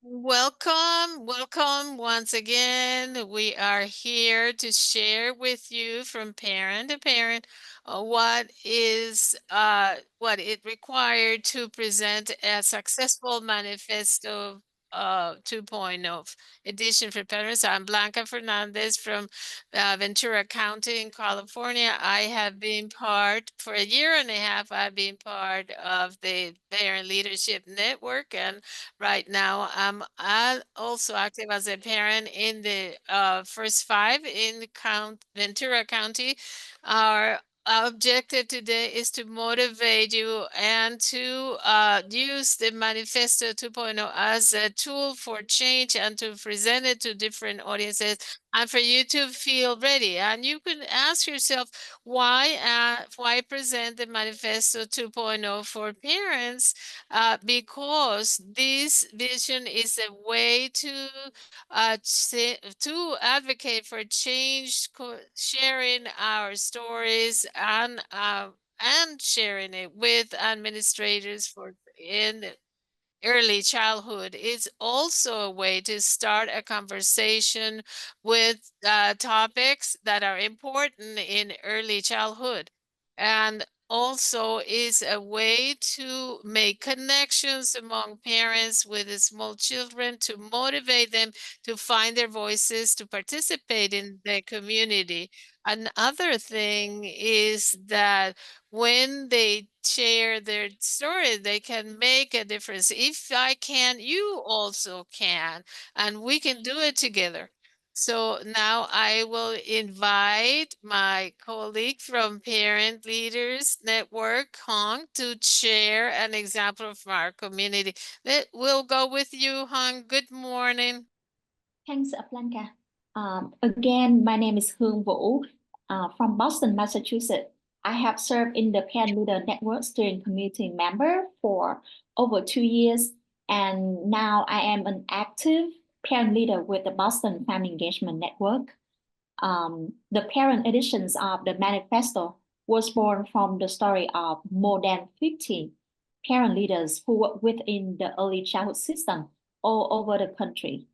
Welcome once again. We are here to share with you from parent to parent what it required to present a successful manifesto 2.0 edition for parents. I'm Blanca Fernandez from Ventura County in California. I have been part for a year and a half. I've been part of the Parent Leadership Network, and right now, I'm also active as a parent in the first five in Ventura County. Our objective today is to motivate you and to use the Manifesto 2.0 as a tool for change and to present it to different audiences and for you to feel ready. And you can ask yourself, why present the Manifesto 2.0 for parents? Because this vision is a way to advocate for change, sharing our stories and sharing it with administrators for in early childhood. It's also a way to start a conversation with topics that are important in early childhood. And also is a way to make connections among parents with the small children to motivate them to find their voices, to participate in the community. Another thing is that when they share their story, they can make a difference. If I can, you also can, and we can do it together. So now I will invite my colleague from Parent Leaders Network, Hong, to share an example from our community. We'll go with you, Hong. Good morning. Thanks, Blanca. Again, my name is Hương Vũ from Boston, Massachusetts. I have served in the Parent Leader Network steering committee member for over 2 years, and now I am an active parent leader with the Boston Family Engagement Network. The parent editions of the Manifesto was born from the story of more than 50 parent leaders who work within the early childhood system all over the country.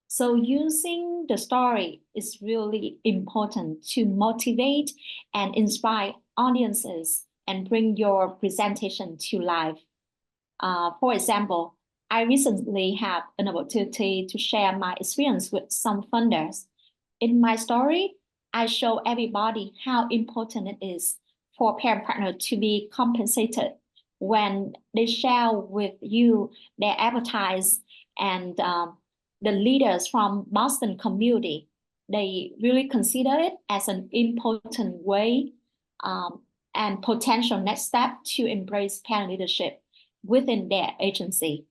So using the story is really important to motivate and inspire audiences and bring your presentation to life. For example, I recently had an opportunity to share my experience with some funders. In my story, I show everybody how important it is for parent partner to be compensated when they share with you their advertise and the leaders from Boston community, they really consider it as an important way and potential next step to embrace parent leadership within their agency.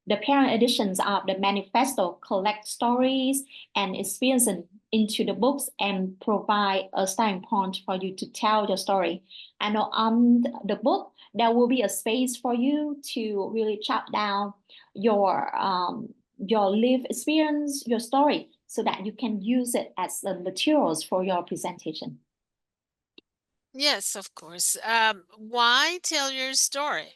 The parent editions of the Manifesto collect stories and experiences into the books and provide a starting point for you to tell your story. And on the book, there will be a space for you to really jot down your live experience, your story, so that you can use it as the materials for your presentation. Yes, of course. Why tell your story?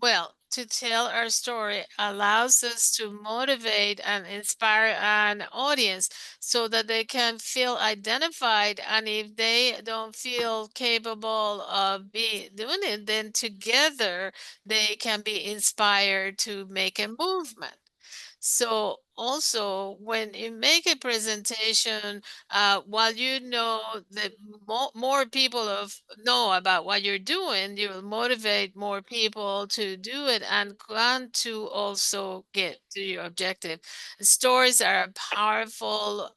Well, to tell our story allows us to motivate and inspire an audience so that they can feel identified. And if they don't feel capable of doing it, then together they can be inspired to make a movement. So also when you make a presentation, while you know that more people know about what you're doing, you will motivate more people to do it and want to also get to your objective. Stories are a powerful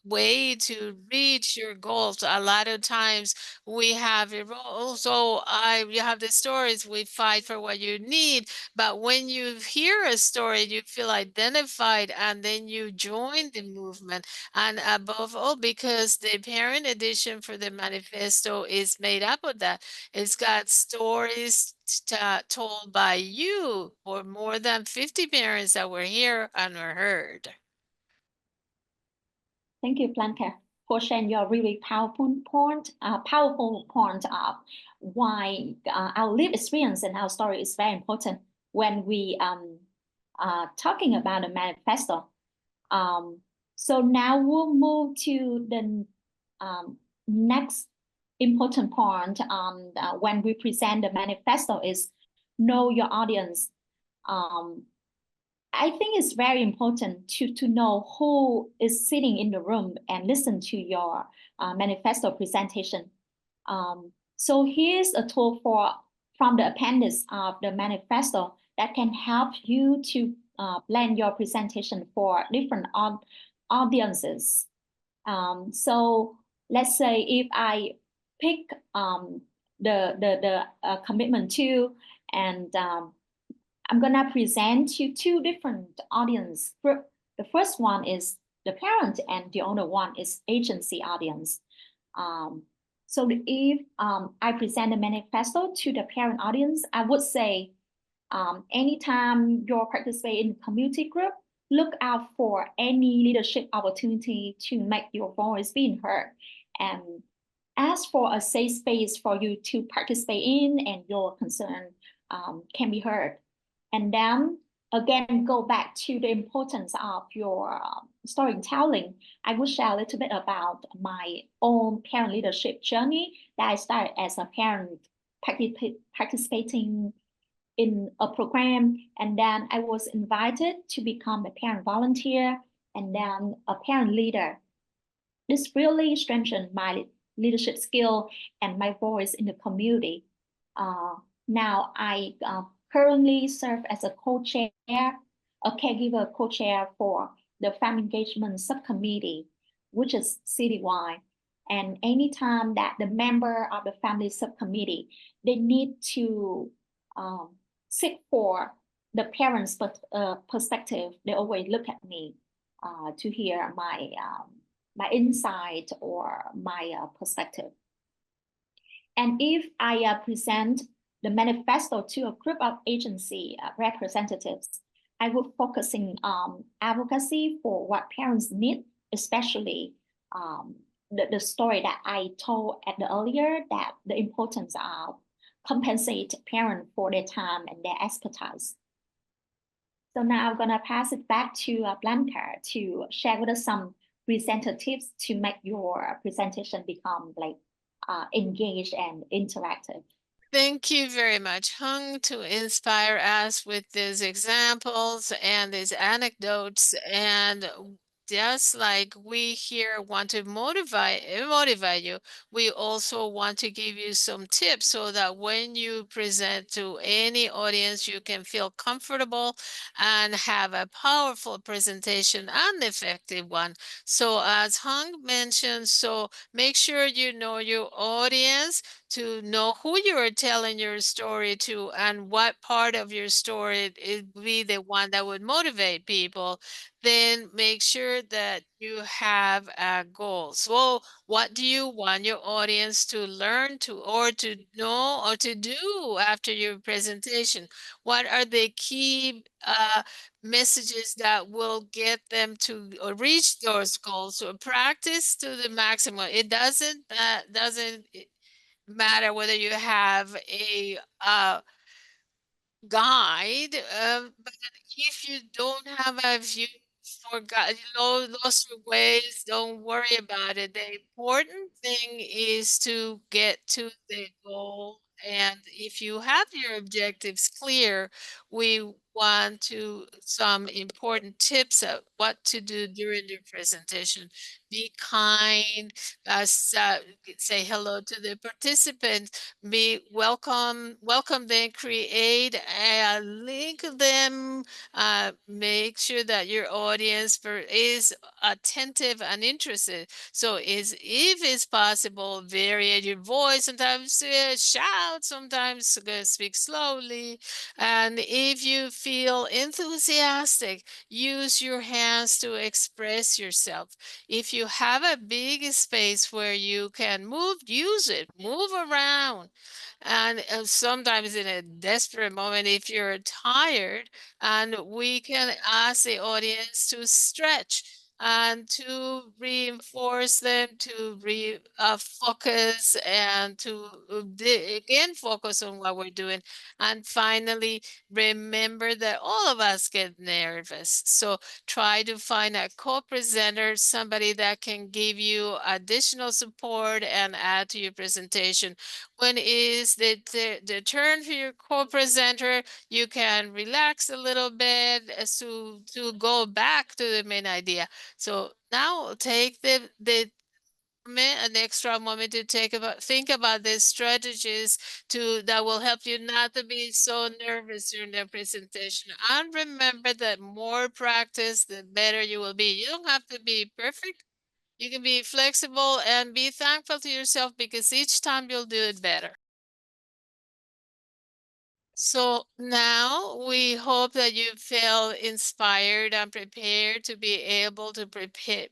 way to reach your goals. A lot of times we have also you have the stories, we fight for what you need, but when you hear a story, you feel identified and then you join the movement. And above all, because the parent edition for the manifesto is made up of that, it's got stories told by you or more than 50 parents that were here and were heard. Thank you, Blanca, for sharing your really powerful point of why our lived experience and our story is very important when we talking about the manifesto. So now we'll move to the next important point when we present the manifesto is know your audience. I think it's very important to know who is sitting in the room and listen to your manifesto presentation. So here's a tool from the appendix of the manifesto that can help you to plan your presentation for different audiences. So let's say if I pick the commitment to, and I'm gonna present to two different audience group. The first one is the parent, and the other one is agency audience. So if I present a manifesto to the parent audience, I would say, anytime you're participating in community group, look out for any leadership opportunity to make your voice being heard, and ask for a safe space for you to participate in and your concern can be heard. And then again, go back to the importance of your storytelling. I will share a little bit about my own parent leadership journey that I started as a parent participating in a program, and then I was invited to become a parent volunteer and then a parent leader. This really strengthened my leadership skill and my voice in the community. Now I currently serve as a co-chair, a caregiver co-chair for the family engagement subcommittee, which is citywide. And anytime that the member of the family subcommittee, they need to seek for the parents' perspective, they always look at me to hear my insight or my perspective. And if I present the manifesto to a group of agency representatives, I would focusing on advocacy for what parents need, especially the story that I told at the earlier, that the importance of compensate parents for their time and their expertise. So now I'm gonna pass it back to Blanca to share with us some presenter tips to make your presentation become like engaged and interactive. Thank you very much, Hung, to inspire us with these examples and these anecdotes. And just like we here want to motivate you, we also want to give you some tips so that when you present to any audience, you can feel comfortable and have a powerful presentation and effective one. So as Hung mentioned, so make sure you know your audience to know who you're telling your story to and what part of your story would be the one that would motivate people. Then make sure that you have a goal. So what do you want your audience to learn to or to know or to do after your presentation? What are the key messages that will get them to reach those goals? So practice to the maximum. It doesn't matter whether you have a guide, but if you don't have a view forgot, lost your ways, don't worry about it. The important thing is to get to the goal. And if you have your objectives clear, we want to some important tips of what to do during the presentation. Be kind, say hello to the participants, be welcome them, create a link them, make sure that your audience is attentive and interested. So if it's possible, vary your voice, sometimes shout, sometimes speak slowly. And if you feel enthusiastic, use your hands to express yourself. If you have a big space where you can move, use it, move around. And sometimes in a desperate moment, if you're tired, and we can ask the audience to stretch. and to reinforce them, to focus and to again focus on what we're doing. And finally, remember that all of us get nervous. So try to find a co-presenter, somebody that can give you additional support and add to your presentation. When is the turn for your co-presenter, you can relax a little bit to go back to the main idea. So now take the an extra moment to think about these strategies that will help you not to be so nervous during the presentation. And remember that more practice, the better you will be. You don't have to be perfect. You can be flexible and be thankful to yourself because each time you'll do it better. So now we hope that you feel inspired and prepared to be able to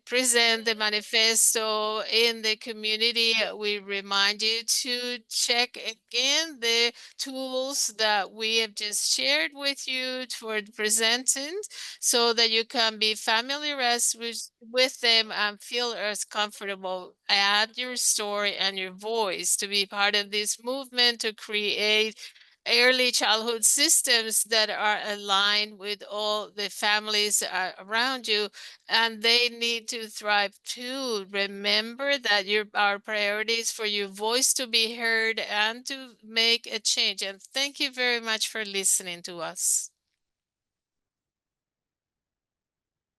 present the manifesto in the community. We remind you to check again the tools that we have just shared with you for presenting so that you can be familiarized with them and feel as comfortable. Add your story and your voice to be part of this movement to create early childhood systems that are aligned with all the families around you, and they need to thrive too. Remember that our priorities for your voice to be heard and to make a change. And thank you very much for listening to us.